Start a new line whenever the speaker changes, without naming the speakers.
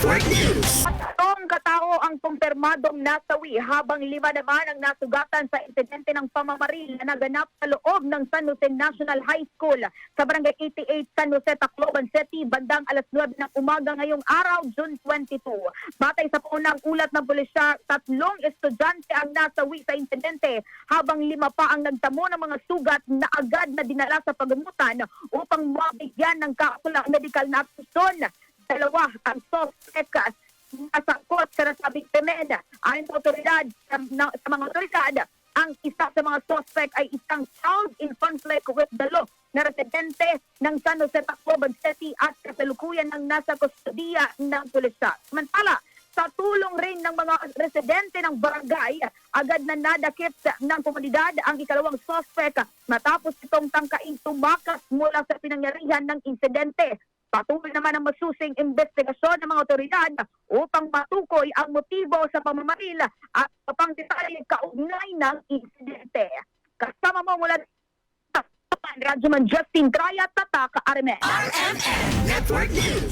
Network News.
Tatlong katao ang kumpirmadong nasawi habang 5 naman ang nasugatan sa insidente ng pamamaril na naganap sa loob ng San Jose National High School sa Barangay 88 San Jose, Tacloban City bandang alas 9 ng umaga ngayong araw, June 22. Batay sa unang ulat ng pulisya, 3 estudyante ang nasawi sa insidente habang 5 pa ang nagtamo ng mga sugat na agad na dinala sa pagamutan upang mabigyan ng kaukulang medical na atenson. 2 ang suspect nasangkot sa nasabing krimen. Ayon sa otoridad, sa mga otoridad, ang isa sa mga suspect ay isang child in conflict with the law na residente ng San Jose, Tacloban City at kasalukuyan ng nasa kustodiya ng pulisya. Samantala, sa tulong rin ng mga residente ng barangay, agad na nadakip ng komunidad ang ikalawang suspect matapos itong tangkaing tumakas mula sa pinangyarihan ng insidente. Patuloy naman ang masusing investigasyon ng mga otoridad upang matukoy ang motibo sa pamamaril at pang detalye kaugnay ng insidente. Kasama mo mula sa Radyoman Justin Traya, Tatak, RMN.
RMN Network News.